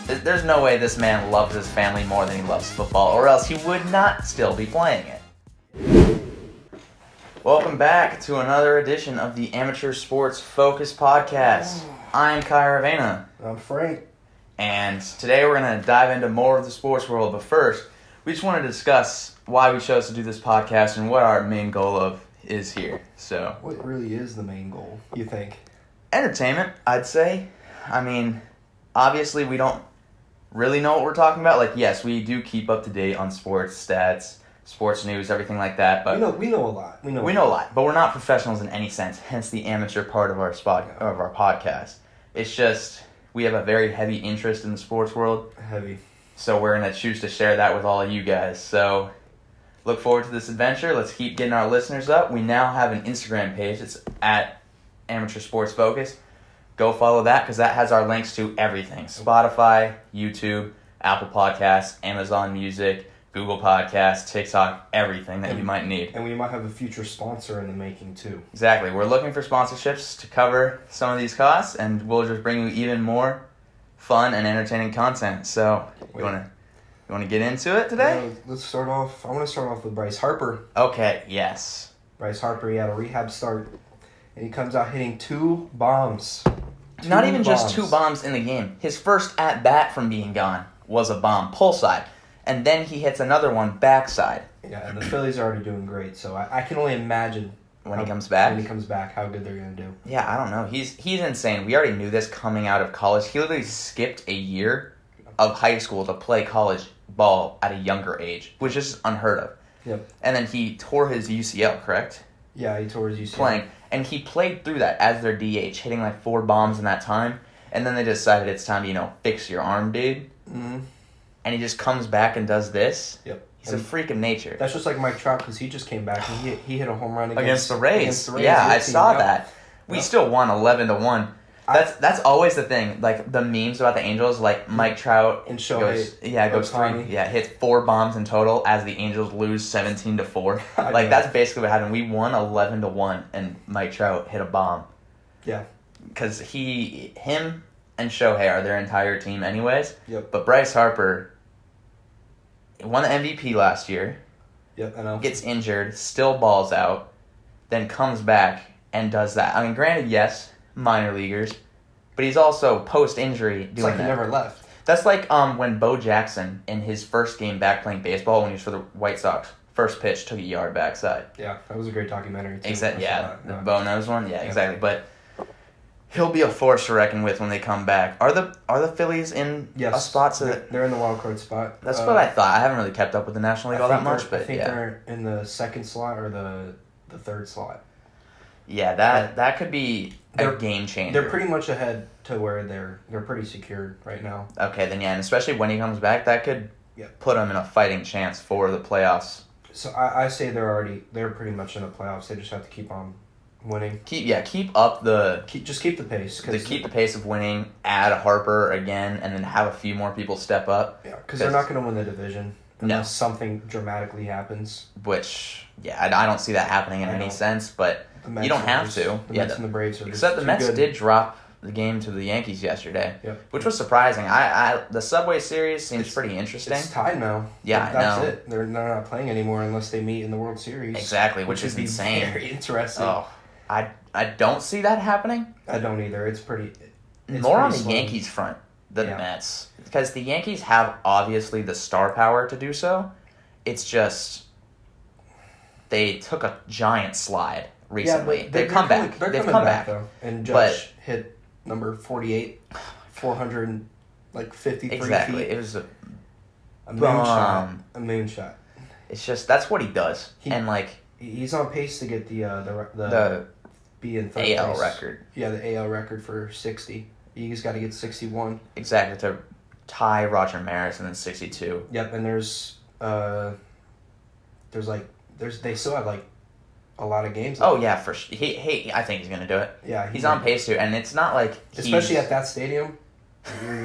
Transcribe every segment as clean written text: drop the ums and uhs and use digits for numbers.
There's no way this man loves his family more than he loves football, or else he would not still be playing it. Welcome back to another edition of the Amateur Sports Focus Podcast. I'm Kai Ravena. I'm Frank. And today we're going to dive into more of the sports world, but first, we just want to discuss why we chose to do this podcast and what our main goal is here. So, what really is the main goal, you think? Entertainment, I'd say. I mean, obviously we don't really know what we're talking about. Like, yes, we do keep up to date on sports stats, sports news, everything like that. But we know a lot. We know a lot, but we're not professionals in any sense. Hence the amateur part of our podcast. It's just we have a very heavy interest in the sports world. Heavy. So we're gonna choose to share that with all of you guys. So look forward to this adventure. Let's keep getting our listeners up. We now have an Instagram page. It's at Amateur Sports Focus. Go follow that because that has our links to everything. Spotify, YouTube, Apple Podcasts, Amazon Music, Google Podcasts, TikTok, everything that you might need. And we might have a future sponsor in the making too. Exactly. We're looking for sponsorships to cover some of these costs, and we'll just bring you even more fun and entertaining content. So, you want to get into it today? Yeah, let's start off. I want to start off with Bryce Harper. Okay, yes. Bryce Harper, he had a rehab start, and he comes out hitting 2 bombs. Not even just 2 bombs in the game. His first at-bat from being gone was a bomb, pull side. And then he hits another one backside. Yeah, and the Phillies are already doing great, so I can only imagine when he comes back, how good they're going to do. Yeah, I don't know. He's insane. We already knew this coming out of college. He literally skipped a year of high school to play college ball at a younger age, which is unheard of. Yep. And then he tore his UCL, correct? Yeah, he tore his UCL. Playing. And he played through that as their DH, hitting like 4 bombs in that time. And then they decided it's time to, fix your arm, dude. Mm-hmm. And he just comes back and does this. Yep. He's a freak of nature. That's just like Mike Trout because he just came back and he hit a home run against the Rays. Yeah, I saw that. We still won 11-1. That's always the thing. Like the memes about the Angels, like Mike Trout and Shohei goes 3. Yeah, hits 4 bombs in total as the Angels lose 17-4. Like that's basically what happened. We won 11-1, and Mike Trout hit a bomb. Yeah. Because him and Shohei are their entire team, anyways. Yep. But Bryce Harper won the MVP last year. Yep, I know. Gets injured, still balls out, then comes back and does that. I mean, granted, yes, minor leaguers, but he's also post-injury doing that. It's like he never left. That's like when Bo Jackson, in his first game back playing baseball when he was for the White Sox, first pitch took a yard backside. Yeah, that was a great documentary, too. Exactly. Yeah, the Bo knows one. Yeah, exactly. But he'll be a force to reckon with when they come back. Are the Phillies in a spot? They're in the wild card spot. That's what I thought. I haven't really kept up with the National League all that much, but I think they're in the 2nd slot or the 3rd slot. Yeah, that could be a game changer. They're pretty much ahead to where they're pretty secured right now. Okay, then yeah, and especially when he comes back, that could put them in a fighting chance for the playoffs. So I say they're pretty much in the playoffs. They just have to keep on winning. Keep up the keep the pace. Keep the pace of winning. Add Harper again, and then have a few more people step up. Yeah, because they're not going to win the division unless something dramatically happens. Which I don't see that happening in any sense, but you don't have to. The Mets and the Braves are except the Mets did drop the game to the Yankees yesterday, which was surprising. The Subway Series seems pretty interesting. It's tied now. Yeah, that's it. They're not playing anymore unless they meet in the World Series. Exactly, which is insane. Very interesting. Oh, I don't see that happening. I don't either. It's more on the Yankees front than the Mets, because the Yankees have obviously the star power to do so. It's just they took a giant slide recently. Yeah, they've come back. They've come back though. And Judge hit number 48, 453 exactly. feet. It was a moonshot. A moonshot. It's just that's what he does, he's on pace to get the be in 3rd AL place. record. Yeah, the AL record for 60. He's got to get 61. Exactly, to tie Roger Maris and then 62. Yep, and they still have a lot of games. Oh yeah, for sure. I think he's gonna do it. Yeah, he's on pace to, and it's not like especially at that stadium.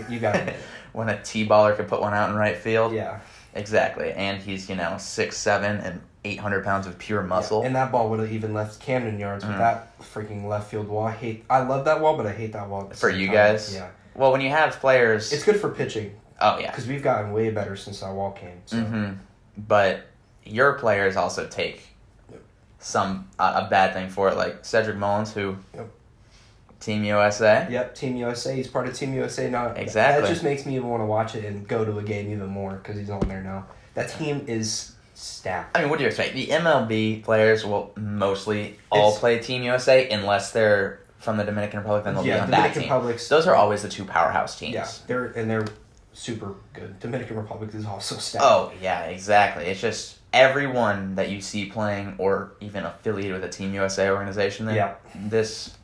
You got it. When a T-baller could put one out in right field. Yeah, exactly, and he's 6'7" and 800 pounds of pure muscle. Yeah. And that ball would have even left Camden yards with that freaking left field wall. I love that wall, but I hate that wall for you guys. Yeah, Well, when you have players... It's good for pitching. Oh, yeah. Because we've gotten way better since that wall came. So. Mm-hmm. But your players also take a bad thing for it, like Cedric Mullins, who... Yep. Team USA. Yep, Team USA. He's part of Team USA now. Exactly. That just makes me even want to watch it and go to a game even more because he's on there now. That team is stacked. I mean, what do you expect? The MLB players will mostly all play Team USA unless they're from the Dominican Republic, then they'll be on that team. Those are always the two powerhouse teams. Yeah, they're super good. Dominican Republic is also stacked. Oh, yeah, exactly. It's just everyone that you see playing or even affiliated with a Team USA organization this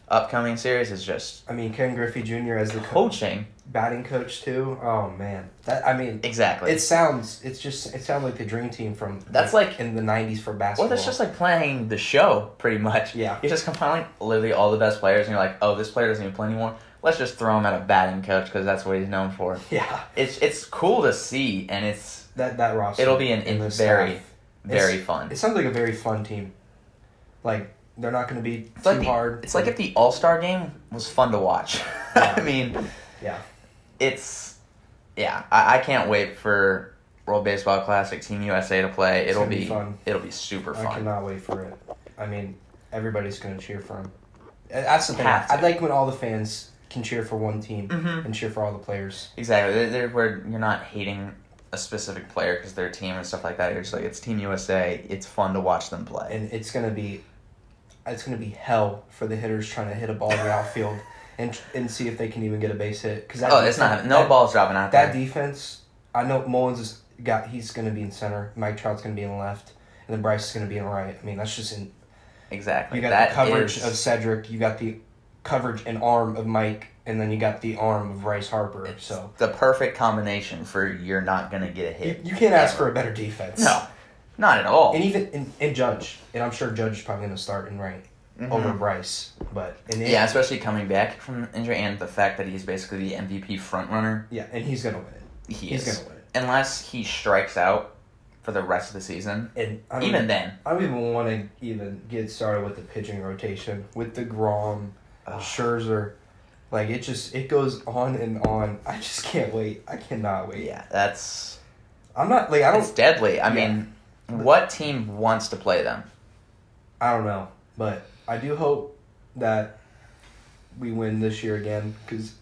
upcoming series is just... I mean, Ken Griffey Jr. as the coaching. Batting coach, too. Oh, man. Exactly. It sounds like the dream team from... That's like in the 90s for basketball. Well, that's just like playing the show, pretty much. Yeah. You're just compiling literally all the best players, and you're like, oh, this player doesn't even play anymore. Let's just throw him at a batting coach because that's what he's known for. Yeah. It's cool to see, and it's... That roster. It'll be very fun. It sounds like a very fun team. Like... They're not going to be too hard. It's like if the All-Star game was fun to watch. Yeah. I mean, yeah, I can't wait for World Baseball Classic Team USA to play. It'll be fun. It'll be super fun. I cannot wait for it. I mean, everybody's going to cheer for him. That's the thing. I like when all the fans can cheer for one team and cheer for all the players. Exactly. They're where you're not hating a specific player because they're a team and stuff like that. You're just like, it's Team USA. It's fun to watch them play. And it's going to be hell for the hitters trying to hit a ball in the outfield and see if they can even get a base hit. It's not. No ball's dropping out there. That defense, I know Mullins he's going to be in center. Mike Trout's going to be in left. And then Bryce is going to be in right. I mean, that's just in... Exactly. You got the coverage of Cedric. You got the coverage and arm of Mike. And then you got the arm of Bryce Harper. It's so the perfect combination for you're not going to get a hit. You can't ask for a better defense. No. Not at all. And even in Judge, and I'm sure Judge is probably going to start in right over Bryce. But especially coming back from injury and the fact that he's basically the MVP frontrunner. Yeah, and he's going to win it. He's going to win it. Unless he strikes out for the rest of the season. And then. I don't even want to even get started with the pitching rotation. With the Grom, Scherzer. Like, it goes on and on. I just can't wait. I cannot wait. Yeah, that's... It's deadly. I mean... What team wants to play them? I don't know, but I do hope that we win this year again because,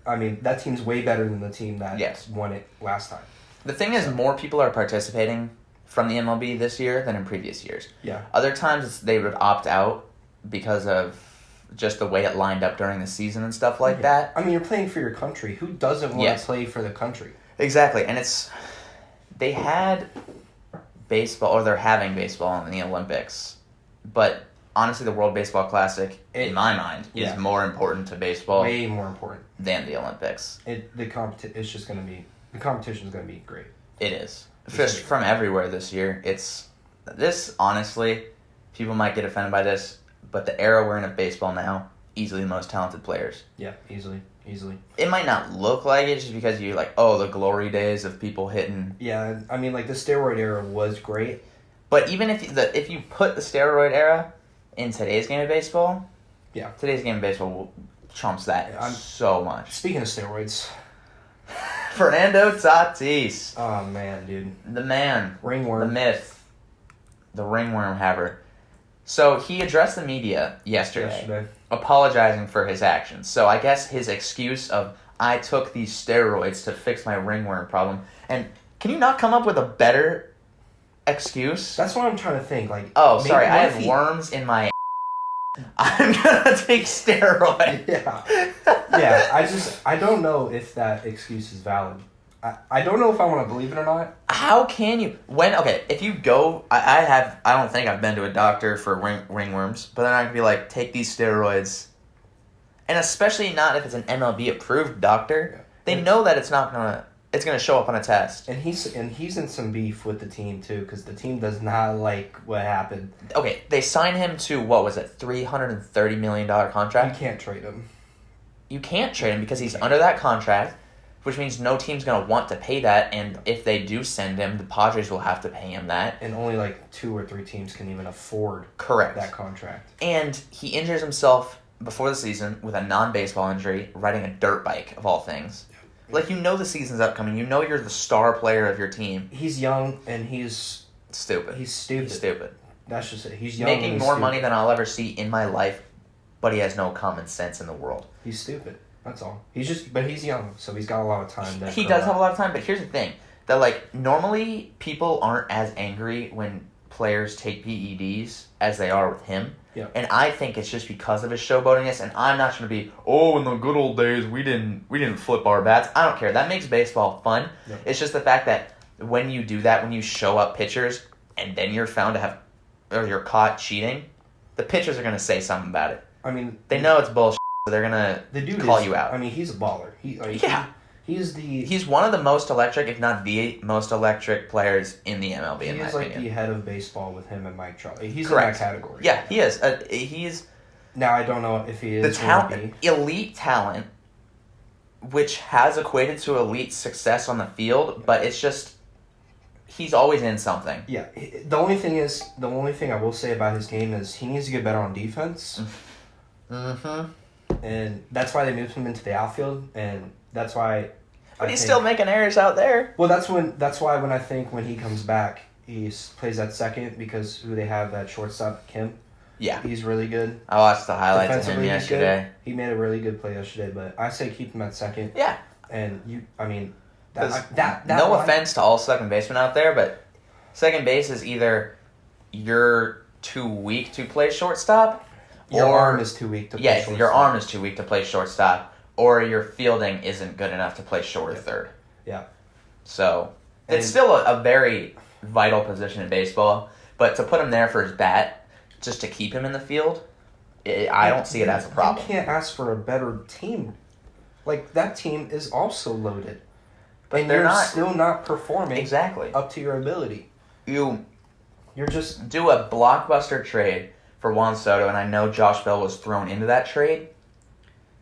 I mean, that team's way better than the team that won it last time. The thing is, more people are participating from the MLB this year than in previous years. Yeah. Other times they would opt out because of just the way it lined up during the season and stuff like that. I mean, you're playing for your country. Who doesn't want to play for the country? Exactly, and they had... baseball, or they're having baseball in the Olympics, but honestly, the World Baseball Classic, in my mind, is more important to baseball. Way more important than the Olympics. The competition's going to be great. It is. Just from everywhere this year. Honestly, people might get offended by this, but the era we're in of baseball now, easily the most talented players. Yeah, easily. It might not look like it just because you're like, the glory days of people hitting. Yeah, I mean, like, the steroid era was great. But even if you put the steroid era in today's game of baseball, today's game of baseball trumps that so much. Speaking of steroids. Fernando Tatis. Oh, man, dude. The man. Ringworm. The myth. The ringworm haver. So he addressed the media yesterday, apologizing for his actions. So I guess his excuse of, I took these steroids to fix my ringworm problem. And can you not come up with a better excuse? That's what I'm trying to think. Like, sorry, I have worms in my I'm gonna take steroids. Yeah, I don't know if that excuse is valid. I don't know if I want to believe it or not. How can you? If you go, I don't think I've been to a doctor for ringworms, but then I could be like, take these steroids. And especially not if it's an MLB approved doctor. Yeah. They know that it's gonna show up on a test. And he's in some beef with the team too, because the team does not like what happened. Okay, they signed him to, what was it, $330 million contract? You can't trade him. You can't trade him because he's under that contract, which means no team's going to want to pay that, and if they do send him, the Padres will have to pay him that. And only like 2 or 3 teams can even afford that contract. And he injures himself before the season with a non-baseball injury, riding a dirt bike of all things. Like, you know the season's upcoming. You know you're the star player of your team. He's young and he's stupid. He's stupid. He's stupid. That's just it. He's young. Making and more stupid. money than I'll ever see in my life, but he has no common sense in the world. He's stupid. That's all. But he's young, so he's got a lot of time. He does have a lot of time, but here's the thing: that like normally people aren't as angry when players take PEDs as they are with him. Yeah. And I think it's just because of his showboatiness, and I'm not going to be, in the good old days we didn't flip our bats. I don't care. That makes baseball fun. Yeah. It's just the fact that when you do that, when you show up pitchers and then you're found to have, or you're caught cheating, the pitchers are going to say something about it. I mean, they know it's bullshit, so they're going to call you out. I mean, he's a baller. He's one of the most electric, if not the most electric players in the MLB, in my opinion. He's like the head of baseball with him and Mike Trout. He's Correct. in that category. Yeah, he is. He's... Now, I don't know if he is the talent, elite talent, which has equated to elite success on the field, but it's just... He's always in something. Yeah. The only thing I will say about his game is he needs to get better on defense. Mm-hmm. And that's why they moved him into the outfield, and that's why... But he's still making errors out there. Well, that's why when he comes back, he plays at second because who they have at shortstop, Kim. Yeah. He's really good. I watched the highlights of him yesterday. He made a really good play yesterday, but I say keep him at second. Yeah. And no offense to all second basemen out there, but second base is either you're too weak to play shortstop, your arm is too weak to play shortstop. Yeah, your arm is too weak to play shortstop, or your fielding isn't good enough to play short or third. Yeah. So, it's still a very vital position in baseball, but to put him there for his bat, just to keep him in the field, I don't see it as a problem. You can't ask for a better team. Like, that team is also loaded. But you're still not performing up to your ability. You're just... Do a blockbuster trade for Juan Soto, and I know Josh Bell was thrown into that trade,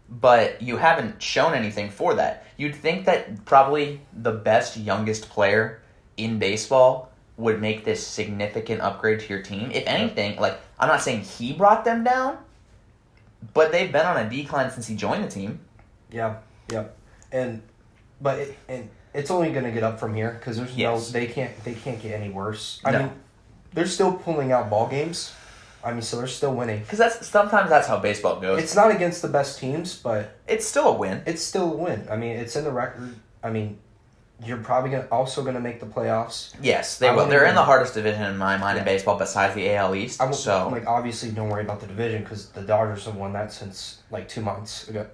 but you haven't shown anything for that. You'd think that probably the best youngest player in baseball would make this significant upgrade to your team. If anything, like, I'm not saying he brought them down, but they've been on a decline since he joined the team. Yeah. But it's only going to get up from here because there's they can't get any worse. I mean, they're still pulling out ball games. I mean, so they're still winning. Because sometimes that's how baseball goes. It's not against the best teams, but it's still a win. It's still a win. I mean, it's in the record. I mean, you're probably also going to make the playoffs. Yes, they will. They're in the hardest division in my mind in baseball, besides the AL East. Obviously, don't worry about the division because the Dodgers have won that since 2 months ago.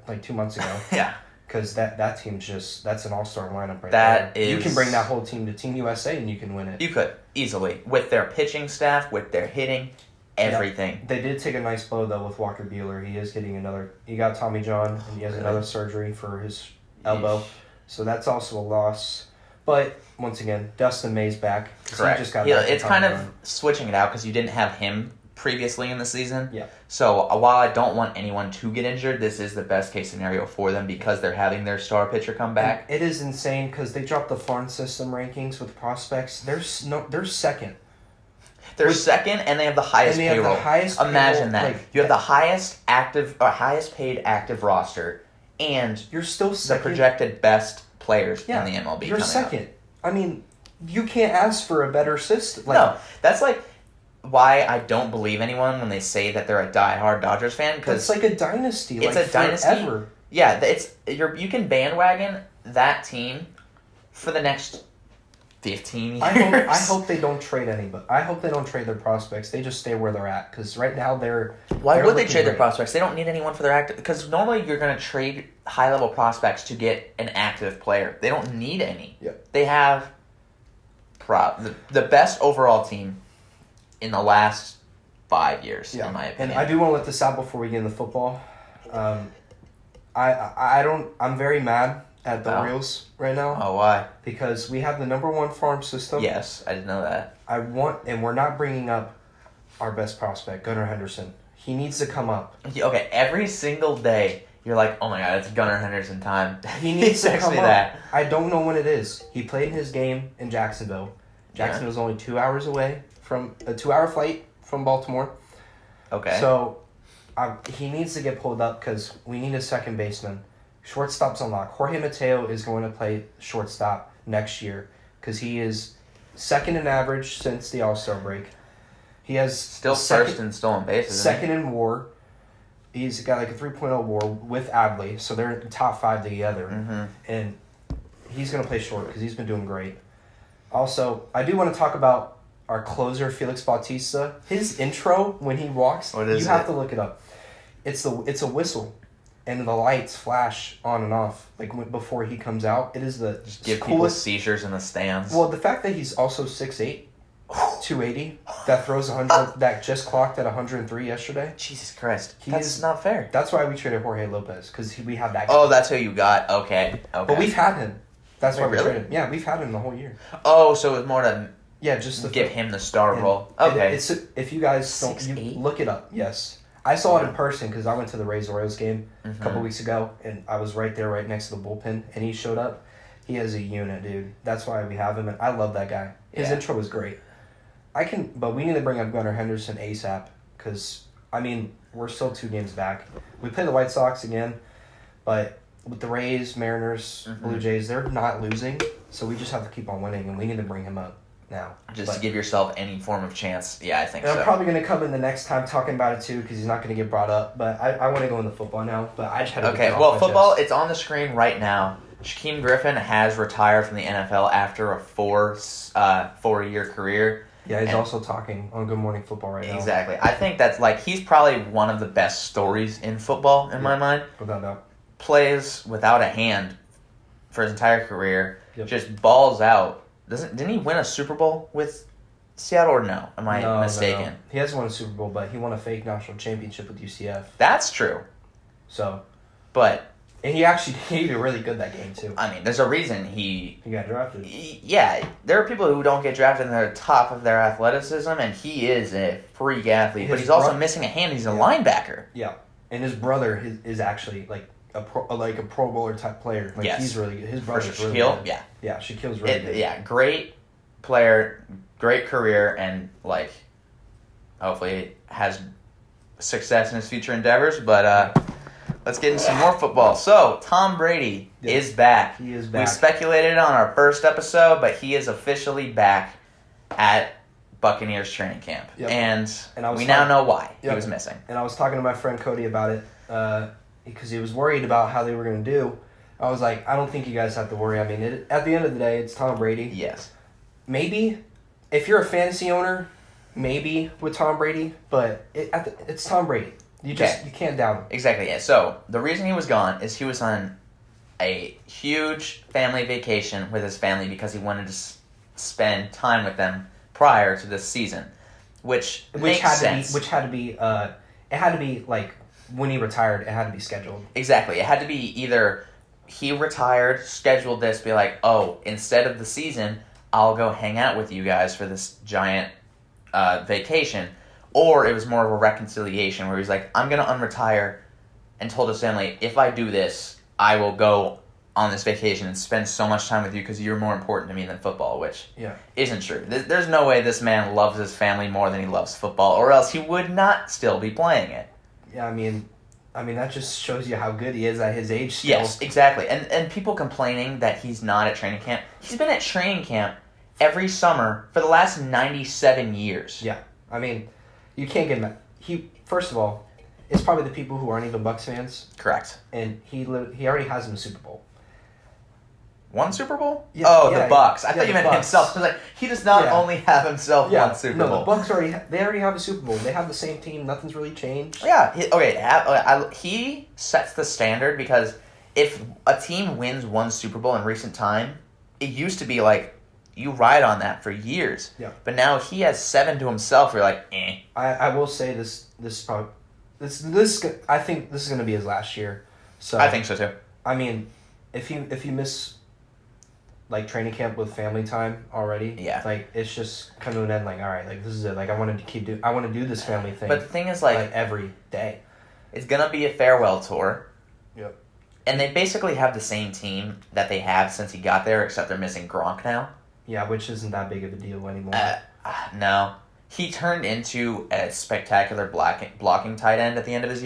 Yeah. Because that team's that's an all-star lineup right there. You can bring that whole team to Team USA and you can win it. You could, easily. With their pitching staff, with their hitting, everything. Yeah. They did take a nice blow, though, with Walker Buehler. He is getting he got Tommy John, and he has another surgery for his elbow. So that's also a loss. But, once again, Dustin May's back. Correct. He just got back it's kind of switching it out because you didn't have him previously in the season. Yeah. So while I don't want anyone to get injured, this is the best case scenario for them because they're having their star pitcher come back. And it is insane because they dropped the farm system rankings with prospects. They're second. They're second, and they have the highest payroll. Imagine that. You have the highest paid active roster, and you're still second. The projected best players in the MLB. You're second. I mean, you can't ask for a better system. No, that's why I don't believe anyone when they say that they're a diehard Dodgers fan. Because it's like a dynasty. It's a dynasty. Forever. Yeah, you can bandwagon that team for the next 15 years. I hope they don't trade anybody. I hope they don't trade their prospects. They just stay where they're at. Because right now Why would they trade their prospects? They don't need anyone for their active. Because normally you're going to trade high-level prospects to get an active player. They don't need any. Yeah. They have the best overall team in the last 5 years, in my opinion. And I do want to let this out before we get into football. I'm very mad at the Orioles right now. Oh, why? Because we have the number one farm system. Yes, I didn't know that. And we're not bringing up our best prospect, Gunnar Henderson. He needs to come up. Okay, every single day, you're like, oh my God, it's Gunnar Henderson time. He needs to come up. That. I don't know when it is. He played his game in Jacksonville. Jacksonville's only 2 hours away from a 2-hour flight from Baltimore. Okay. So he needs to get pulled up because we need a second baseman. Shortstop's on lock. Jorge Mateo is going to play shortstop next year because he is second in average since the All-Star break. He has still first in stolen bases. Second in WAR. He's got like a 3.0 WAR with Adley, so they're in the top 5 together. Mm-hmm. And he's going to play short because he's been doing great. Also, I do want to talk about our closer, Felix Bautista. His intro when he walks, you have to look it up. It's a whistle, and the lights flash on and off like before he comes out. It is just give people seizures in the stands. Well, the fact that he's also 6'8", 280, that throws 100, that just clocked at 103 yesterday. Jesus Christ, that's not fair. That's why we traded Jorge Lopez because we have that guy. Oh, that's who you got. Okay. But we've had him. That's why we traded him. Yeah, we've had him the whole year. Oh, so it was more to just give him the star role. Okay. It's if you guys don't look it up. Yes. I saw it in person because I went to the Rays-Orioles game a couple weeks ago, and I was right there, right next to the bullpen, and he showed up. He has a unit, dude. That's why we have him, and I love that guy. His intro was great. But we need to bring up Gunnar Henderson ASAP because, we're still 2 games back. We play the White Sox again, but with the Rays, Mariners, Blue Jays, they're not losing, so we just have to keep on winning, and we need to bring him up now. To give yourself any form of chance. Yeah, I think so. I'm probably going to come in the next time talking about it too because he's not going to get brought up. But I want to go into football now. But I just had to football, it's on the screen right now. Shaquem Griffin has retired from the NFL after a 4-year career. Yeah, he's also talking on Good Morning Football right now. Exactly. I think that's he's probably one of the best stories in football in my mind. Without doubt. Plays without a hand for his entire career. Yep. Just balls out. Didn't he win a Super Bowl with Seattle or no? Am I mistaken? No. He hasn't won a Super Bowl, but he won a fake national championship with UCF. That's true. And he did really good that game too. There's a reason he got drafted. Yeah, there are people who don't get drafted in the top of their athleticism, and he is a freak athlete. But he's also missing a hand. He's a linebacker. Yeah, and his brother is actually a Pro Bowler type player. He's really good. His brother's really good. Yeah, Shaquille's really good. Yeah, great player, great career, and hopefully has success in his future endeavors. But let's get into some more football. So Tom Brady is back. He is back. We speculated on our first episode, but he is officially back at Buccaneers training camp, and we now know why he was missing. And I was talking to my friend Cody about it. Because he was worried about how they were going to do. I was like, I don't think you guys have to worry. At the end of the day, it's Tom Brady. Yes. Maybe, if you're a fantasy owner, maybe with Tom Brady, but it's Tom Brady. You can't doubt him. Exactly, yeah. So, the reason he was gone is he was on a huge family vacation with his family because he wanted to spend time with them prior to this season, which makes sense. It had to be when he retired, it had to be scheduled. Exactly. It had to be either he retired, scheduled this, be like, instead of the season, I'll go hang out with you guys for this giant vacation. Or it was more of a reconciliation where he's like, I'm going to unretire, and told his family, if I do this, I will go on this vacation and spend so much time with you because you're more important to me than football, which isn't true. There's no way this man loves his family more than he loves football, or else he would not still be playing it. Yeah, that just shows you how good he is at his age still. Yes, exactly. And people complaining that he's not at training camp. He's been at training camp every summer for the last 97 years. Yeah. You can't get him. First of all, it's probably the people who aren't even Bucs fans. Correct. And he already has him a Super Bowl. One Super Bowl? The Bucs. I thought you meant himself. I was like, he does not only have himself one Super Bowl. No, the Bucs already have a Super Bowl. They have the same team. Nothing's really changed. Yeah. He sets the standard because if a team wins one Super Bowl in recent time, it used to be you ride on that for years. Yeah. But now he has 7 to himself. You're like, eh. I will say this probably this I think this is going to be his last year. So I think so too. If you miss training camp with family time already, it's just come to an end. All right, this is it. I want to do this family thing. But the thing is, every day, it's gonna be a farewell tour. Yep. And they basically have the same team that they have since he got there, except they're missing Gronk now. Yeah, which isn't that big of a deal anymore. No, he turned into a spectacular blocking tight end at the end of his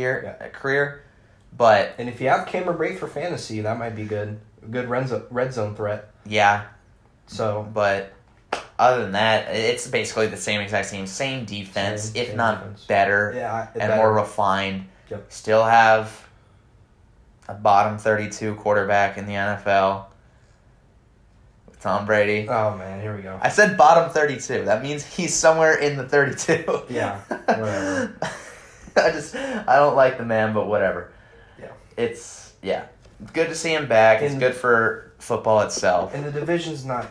career. But and if you have Cameron Brate for fantasy, that might be good. A good red zone threat. Yeah. So, but other than that, it's basically the same exact same defense, if not defense. better and more refined. Yep. Still have a bottom 32 quarterback in the NFL. Tom Brady. Oh, man, here we go. I said bottom 32. That means he's somewhere in the 32. Yeah, whatever. I don't like the man, but whatever. Yeah. It's good to see him back. It's good for football itself. And the division's not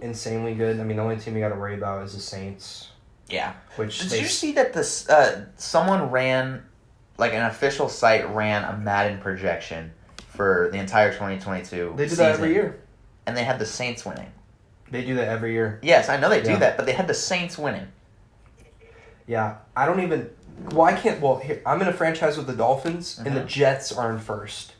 insanely good. I mean, the only team you got to worry about is the Saints. Yeah. Did you see that someone ran, like an official site ran a Madden projection for the entire 2022 They do that every year. And they had the Saints winning. They do that every year. Yes, I know they do that, but they had the Saints winning. Yeah, I don't even... Well, I can't... Well, here, I'm in a franchise with the Dolphins, and the Jets are in first.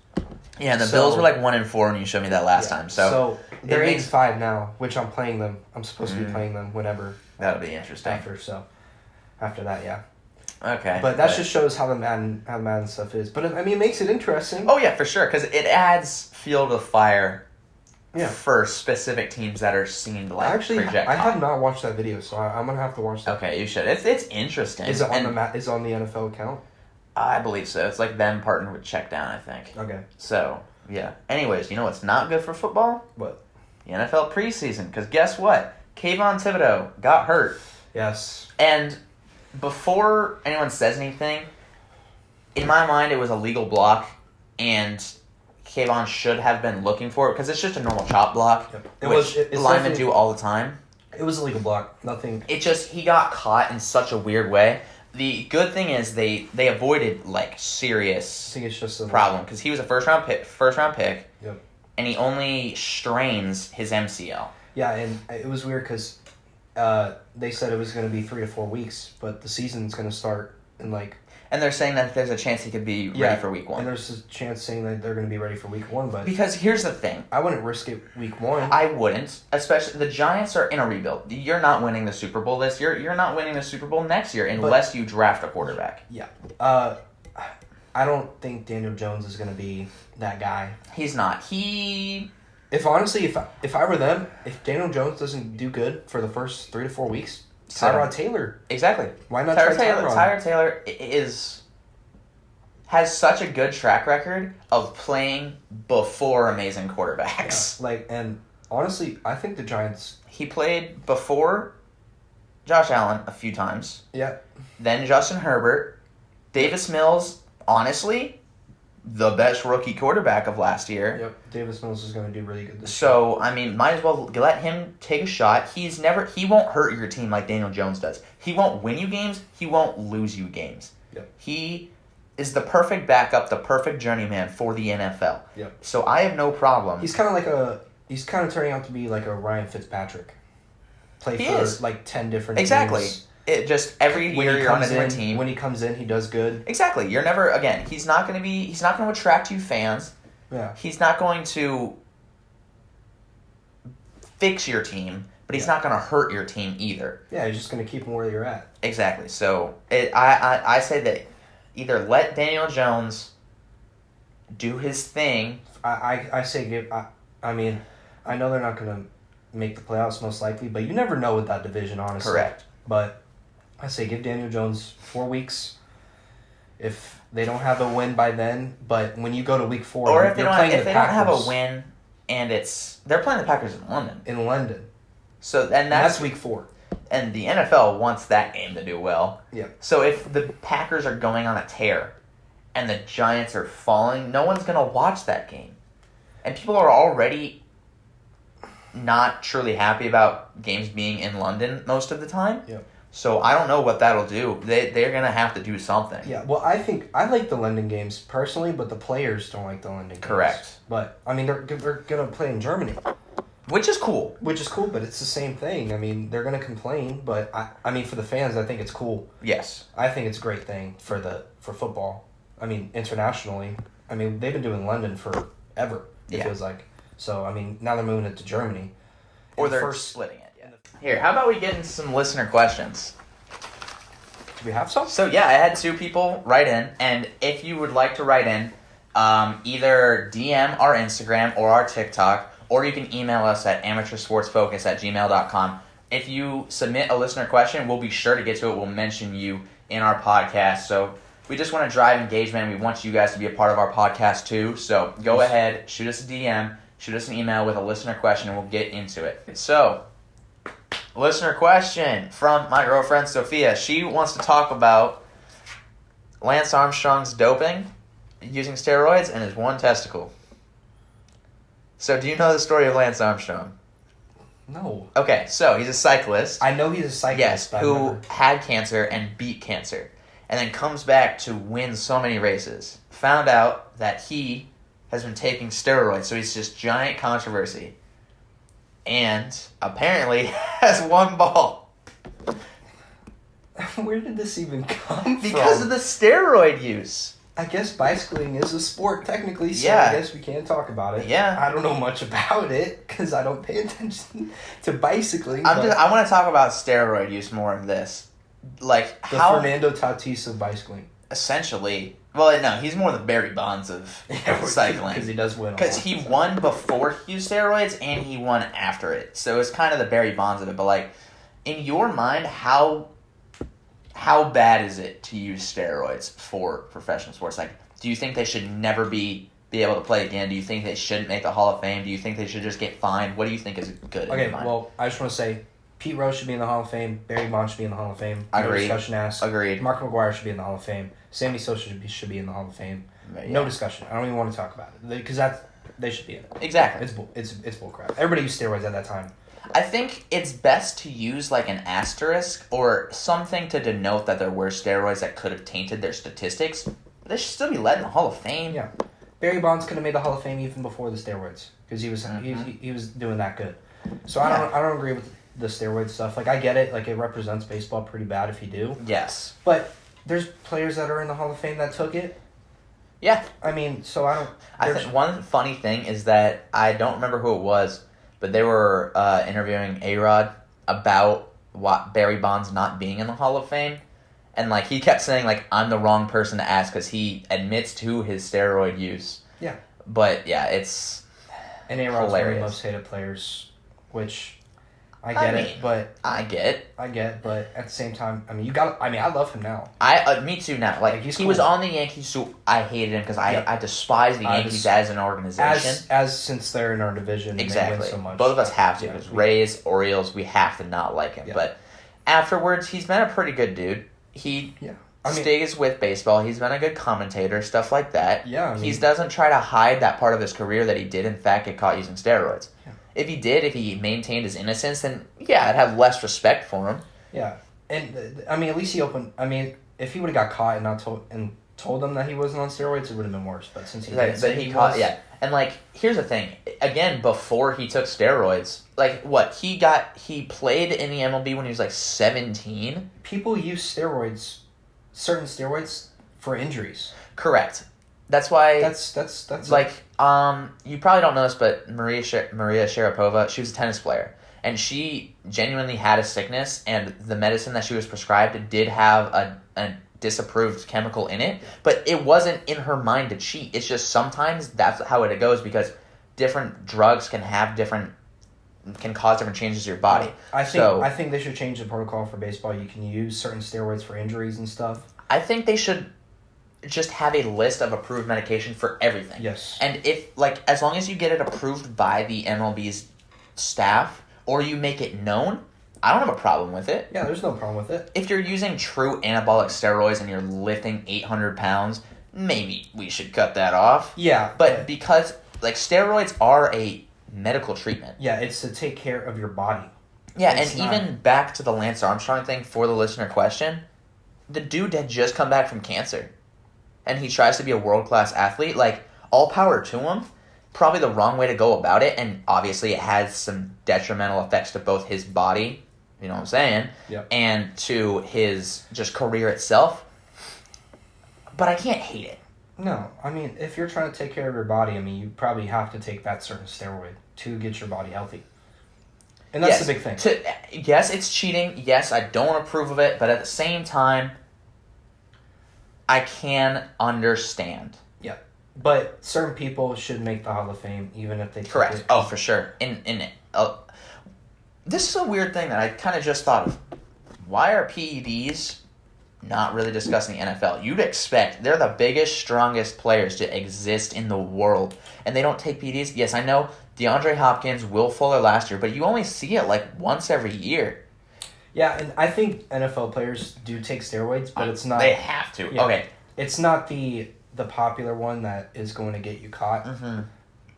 Yeah, and the Bills were like 1-4 when you showed me that last time. So they're 8-5 now, which I'm playing them. I'm supposed to be playing them whenever. That'll be interesting. After that, yeah. Okay. But that just shows how the Madden stuff is. But I mean, it makes it interesting. Oh yeah, for sure, because it adds fuel to the fire. Yeah. For specific teams that are seen to like project. I have not watched that video, so I'm gonna have to watch that. Okay, you should. It's interesting. Is it on Is it on the NFL account? I believe so. It's like them partnered with Checkdown, I think. Okay. So yeah. Anyways, you know what's not good for football? What? The NFL preseason. Because guess what? Kayvon Thibodeau got hurt. Yes. And before anyone says anything, in my mind, it was a legal block, and Kayvon should have been looking for it because it's just a normal chop block, which linemen do all the time. It was a legal block. Nothing. He got caught in such a weird way. The good thing is they avoided like serious I think it's just a problem because he was a first round pick. Yep. And he only strains his MCL. Yeah, and it was weird because they said it was going to be 3 to 4 weeks, but the season's going to start in like. And they're saying that there's a chance he could be ready for week 1. And there's a chance saying that they're going to be ready for week 1, but... Because here's the thing. I wouldn't risk it week 1. I wouldn't. Especially, the Giants are in a rebuild. You're not winning the Super Bowl this year. You're not winning the Super Bowl next year unless you draft a quarterback. Yeah. I don't think Daniel Jones is going to be that guy. He's not. If I were them, if Daniel Jones doesn't do good for the first 3 to 4 weeks... Tyrod Taylor. Exactly. Why not try Tyrod? Tyrod Taylor has such a good track record of playing before amazing quarterbacks. Yeah, and honestly, I think the Giants... He played before Josh Allen a few times. Yeah. Then Justin Herbert. Davis Mills, honestly, the best rookie quarterback of last year. Yep, Davis Mills is going to do really good this year. So, I mean, might as well let him take a shot. He won't hurt your team like Daniel Jones does. He won't win you games. He won't lose you games. Yep. He is the perfect backup, the perfect journeyman for the NFL. Yep. So I have no problem. He's kind of turning out to be like a Ryan Fitzpatrick. Play for like 10 different teams. It just every year you're on a different team. When he comes in, he does good. Exactly. You're never he's not going to attract you fans. Yeah. He's not going to fix your team, but he's not going to hurt your team either. Yeah, he's just going to keep them where you're at. Exactly. So I say that either let Daniel Jones do his thing. I say I mean, I know they're not going to make the playoffs most likely, but you never know with that division, honestly. Correct. But I say give Daniel Jones 4 weeks. If they don't have a win by then, but when you go to week 4, or if they don't have a win, and they're playing the Packers in London. In London. So that's week 4. And the NFL wants that game to do well. Yeah. So if the Packers are going on a tear, and the Giants are falling, no one's gonna watch that game, and people are already not truly happy about games being in London most of the time. Yeah. So I don't know what that'll do. They're gonna have to do something. Yeah. Well, I like the London games personally, but the players don't like the London games. Correct. But I mean, they're gonna play in Germany, which is cool. But it's the same thing. I mean, they're gonna complain, but I mean, for the fans, I think it's cool. Yes. I think it's a great thing for football. I mean, internationally. I mean, they've been doing London forever. It feels like. So I mean, now they're moving it to Germany. Or they're splitting it. Yeah. Here, how about we get into some listener questions? we have some? So, yeah, I had 2 people write in, and if you would like to write in, either DM our Instagram or our TikTok, or you can email us at amateursportsfocus@gmail.com. If you submit a listener question, we'll be sure to get to it. We'll mention you in our podcast. So we just want to drive engagement. We want you guys to be a part of our podcast too. So go ahead, shoot us a DM, shoot us an email with a listener question, and we'll get into it. So, listener question from my girlfriend Sophia. She wants to talk about Lance Armstrong's doping, using steroids, and his one testicle. So, do you know the story of Lance Armstrong? No. Okay, so he's a cyclist. I know he's a cyclist. Yes, who had cancer and beat cancer. And then comes back to win so many races. Found out that he has been taking steroids, so he's just giant controversy. And apparently has one ball. Where did this even come Because of the steroid use. I guess bicycling is a sport technically, so Yeah. I guess we can talk about it. Yeah. I don't know much about it because I don't pay attention to bicycling. I want to talk about steroid use more in this. Like, the how... Fernando Tatis of bicycling. Essentially. Well, no, he's more the Barry Bonds of cycling. Because he does win. Because he won before he used steroids, and he won after it. So it's kind of the Barry Bonds of it. But, like, in your mind, how bad is it to use steroids for professional sports? Like, do you think they should never be able to play again? Do you think they shouldn't make the Hall of Fame? Do you think they should just get fined? What do you think is good? Okay, well, I just want to say Pete Rose should be in the Hall of Fame. Barry Bonds should be in the Hall of Fame. Agreed. No discussion asked. Agreed. Mark McGwire should be in the Hall of Fame. Sammy Sosa should be in the Hall of Fame. Yeah. No discussion. I don't even want to talk about it because they should be in it. Exactly. It's bullcrap. Everybody used steroids at that time. I think it's best to use like an asterisk or something to denote that there were steroids that could have tainted their statistics. But they should still be let in the Hall of Fame. Yeah, Barry Bonds could have made the Hall of Fame even before the steroids because he was doing that good. So I don't agree with the steroid stuff. Like I get it. Like it represents baseball pretty bad if you do. Yes. But there's players that are in the Hall of Fame that took it. Yeah. I mean, so I don't. I think one funny thing is that I don't remember who it was, but they were interviewing A-Rod about Barry Bonds not being in the Hall of Fame. And, like, he kept saying, like, I'm the wrong person to ask because he admits to his steroid use. Yeah. But, yeah, it's and A-Rod's one of the most hated players, which I get, but at the same time, I mean, I love him now. Me too now. Like he was on the Yankees, so I hated him because I despise the Yankees as an organization. As since they're in our division, exactly. And they win so much. Both of us have to because Rays, Orioles, we have to not like him. Yeah. But afterwards, he's been a pretty good dude. He stays with baseball. He's been a good commentator, stuff like that. Yeah, he doesn't try to hide that part of his career that he did in fact get caught using steroids. Yeah. If he maintained his innocence, then I'd have less respect for him. Yeah, and I mean, at least he opened. I mean, if he would have got caught and not told them that he wasn't on steroids, it would have been worse. But since he didn't say he was, and like, here's the thing. Again, before he took steroids, like what he played in the MLB when he was like 17. People use certain steroids for injuries. Correct. That's why. That's like you probably don't know this, but Maria Sharapova, she was a tennis player, and she genuinely had a sickness, and the medicine that she was prescribed did have a disapproved chemical in it, but it wasn't in her mind to cheat. It's just sometimes that's how it goes because different drugs can cause different changes to your body. I think they should change the protocol for baseball. You can use certain steroids for injuries and stuff. I think they should just have a list of approved medication for everything. Yes. And as long as you get it approved by the MLB's staff or you make it known, I don't have a problem with it. Yeah, there's no problem with it. If you're using true anabolic steroids and you're lifting 800 pounds, maybe we should cut that off. Yeah. But because steroids are a medical treatment. Yeah, it's to take care of your body. Yeah, even back to the Lance Armstrong thing for the listener question, the dude had just come back from cancer. And he tries to be a world-class athlete. Like, all power to him. Probably the wrong way to go about it. And obviously it has some detrimental effects to both his body, you know what I'm saying? Yep. And to his just career itself. But I can't hate it. No, I mean, if you're trying to take care of your body, I mean, you probably have to take that certain steroid to get your body healthy. And that's the big thing. Yes, it's cheating. Yes, I don't approve of it. But at the same time, I can understand. Yeah. But certain people should make the Hall of Fame, even if they took Correct. it. Oh, for sure. This is a weird thing that I kind of just thought of. Why are PEDs not really discussing the NFL? You'd expect they're the biggest, strongest players to exist in the world, and they don't take PEDs. Yes, I know DeAndre Hopkins, Will Fuller last year, but you only see it like once every year. Yeah, and I think NFL players do take steroids, but it's not. They have to. Yeah, okay. It's not the popular one that is going to get you caught. Mm-hmm.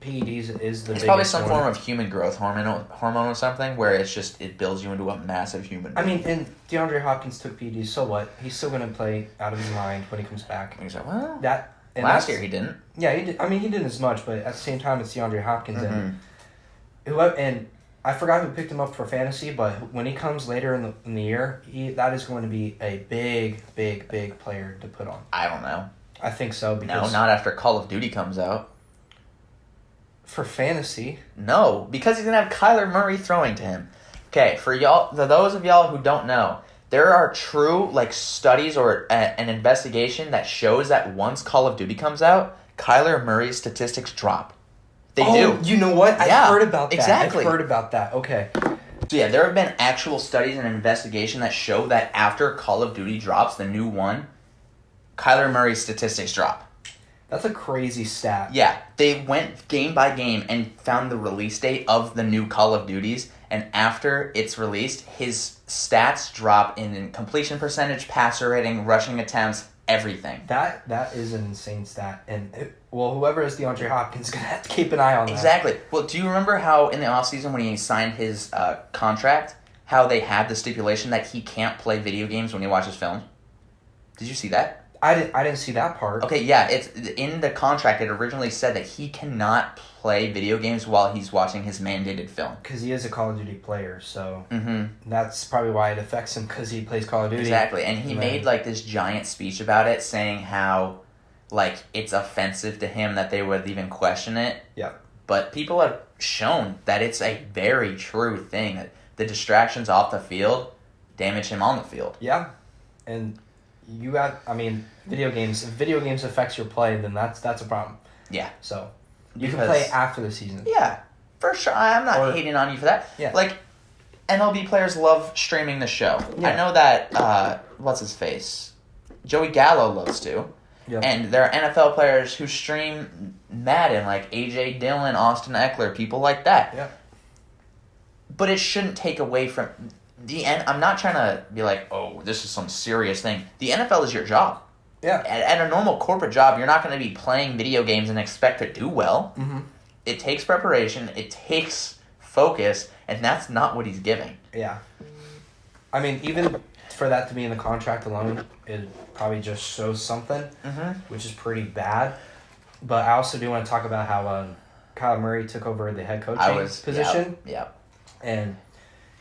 PEDs is the. It's probably some form of human growth hormone or something where it builds you into a massive human being. I mean, and DeAndre Hopkins took PEDs, so what? He's still going to play out of his mind when he comes back. He's like, well, last year he didn't. Yeah, he did. I mean, he didn't as much, but at the same time, it's DeAndre Hopkins, Mm-hmm. and I forgot who picked him up for fantasy, but when he comes later in the year, that is going to be a big, big, big player to put on. I don't know. I think so. Because No, not after Call of Duty comes out. For fantasy? No, because he's going to have Kyler Murray throwing to him. Okay, for those of y'all who don't know, there are true studies or an investigation that shows that once Call of Duty comes out, Kyler Murray's statistics drop. They do. You know what? Yeah, I've heard about that. exactly. I've heard about that. Okay. So yeah, there have been actual studies and investigation that show that after Call of Duty drops, the new one, Kyler Murray's statistics drop. That's a crazy stat. Yeah, they went game by game and found the release date of the new Call of Duties, and after it's released, his stats drop in completion percentage, passer rating, rushing attempts, everything. That is an insane stat, and whoever is DeAndre Hopkins is gonna have to keep an eye on that. Exactly. Well, do you remember how in the offseason when he signed his contract, how they had the stipulation that he can't play video games when he watches films? Did you see that? I didn't see that part. Okay, yeah, it's in the contract. It originally said that he cannot play video games while he's watching his mandated film. Because he is a Call of Duty player, so that's probably why it affects him, because he plays Call of Duty. Exactly, and he made this giant speech about it, saying how it's offensive to him that they would even question it. Yeah. But people have shown that it's a very true thing, that the distractions off the field damage him on the field. Yeah, and video games. If video games affects your play, then that's a problem. Yeah. So you can play after the season. Yeah, for sure. I'm not hating on you for that. Yeah. MLB players love streaming the show. Yeah. I know that, what's his face? Joey Gallo loves to. Yeah. And there are NFL players who stream Madden, like A.J. Dillon, Austin Eckler, people like that. Yeah. But it shouldn't take away from the end. I'm not trying to be like, oh, this is some serious thing. The NFL is your job. Yeah. At a normal corporate job, you're not going to be playing video games and expect to do well. Mm-hmm. It takes preparation. It takes focus, and that's not what he's giving. Yeah. I mean, even for that to be in the contract alone, it probably just shows something, which is pretty bad. But I also do want to talk about how Kyler Murray took over the head coaching position. Yeah. And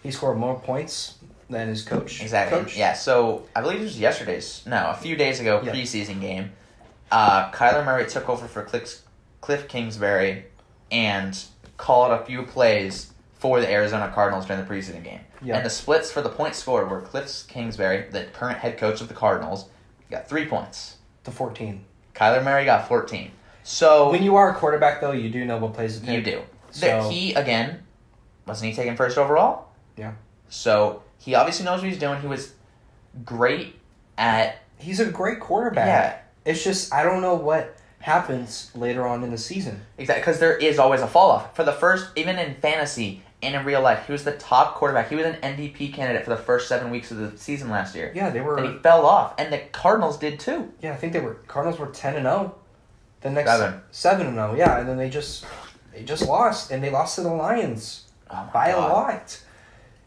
he scored more points than his coach. Exactly. Yeah, so I believe it was a few days ago, preseason game. Kyler Murray took over for Cliff Kingsbury and called a few plays for the Arizona Cardinals during the preseason game. Yeah. And the splits for the points scored were Cliff Kingsbury, the current head coach of the Cardinals, got 3 points. To 14. Kyler Murray got 14. So when you are a quarterback, though, you do know what plays to take. You do. So, he, again, wasn't he taken first overall? Yeah. So he obviously knows what he's doing. He was great at... He's a great quarterback. Yeah. It's just, I don't know what happens later on in the season. Exactly, because there is always a fall-off. For the first, even in fantasy and in real life, he was the top quarterback. He was an MVP candidate for the first 7 weeks of the season last year. Yeah, they were... And he fell off, and the Cardinals did too. Yeah, I think Cardinals were 10-0. The next 7-0, yeah, and then they just lost, and they lost to the Lions by a lot.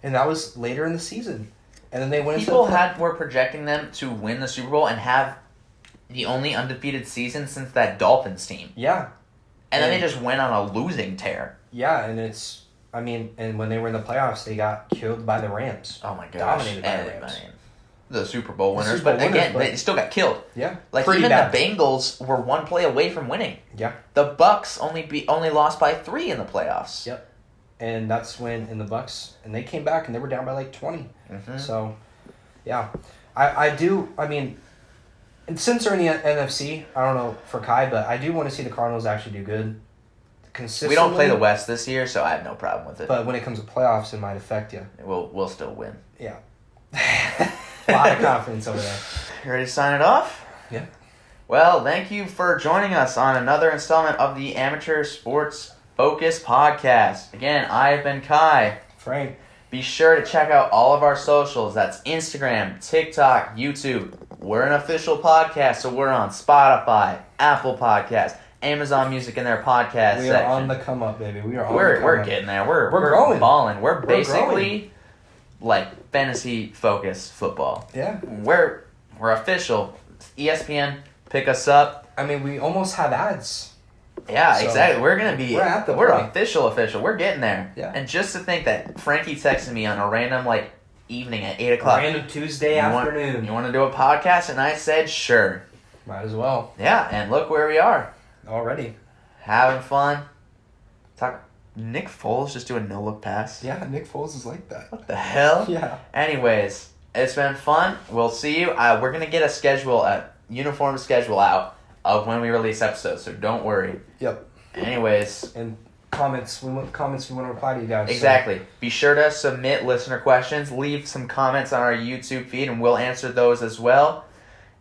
And that was later in the season. And then they went were projecting them to win the Super Bowl and have the only undefeated season since that Dolphins team. Yeah. And then they just went on a losing tear. Yeah, and and when they were in the playoffs, they got killed by the Rams. Oh my gosh. Dominated by the Rams. The Super Bowl winners, but they still got killed. Yeah. Even the Bengals were one play away from winning. Yeah. The Bucks only lost by 3 in the playoffs. Yep. And that's when in the Bucks, and they came back and they were down by 20. Mm-hmm. So, yeah, I since they're in the NFC, I don't know for Kai, but I do want to see the Cardinals actually do good consistently. We don't play the West this year, so I have no problem with it. But when it comes to playoffs, it might affect you. We'll still win. Yeah. A lot of confidence over there. You ready to sign it off? Yeah. Well, thank you for joining us on another installment of the Amateur Sports Focus podcast. Again, I've been Kai. Frank. Be sure to check out all of our socials. That's Instagram, TikTok, YouTube. We're an official podcast, so we're on Spotify, Apple Podcasts, Amazon Music in their podcast section. We are on the come up, baby. We are on the come up. We're getting there. We're growing. Balling. We're basically growing. like fantasy focused football. Yeah. We're official. ESPN, pick us up. I mean, we almost have ads. Yeah, So, exactly. We're gonna be. We're point. official. We're getting there. Yeah. And just to think that Frankie texted me on a random evening at 8:00. Random Tuesday afternoon. You want to do a podcast? And I said sure. Might as well. Yeah, and look where we are. Already. Having fun. Nick Foles just doing no look pass. Yeah, Nick Foles is like that. What the hell? Yeah. Anyways, it's been fun. We'll see you. We're gonna get a uniform schedule out of when we release episodes, so don't worry. Yep. Anyways. And comments. We want to reply to you guys. Exactly. So. Be sure to submit listener questions. Leave some comments on our YouTube feed, and we'll answer those as well.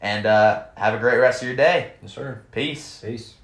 And have a great rest of your day. Yes, sir. Peace. Peace.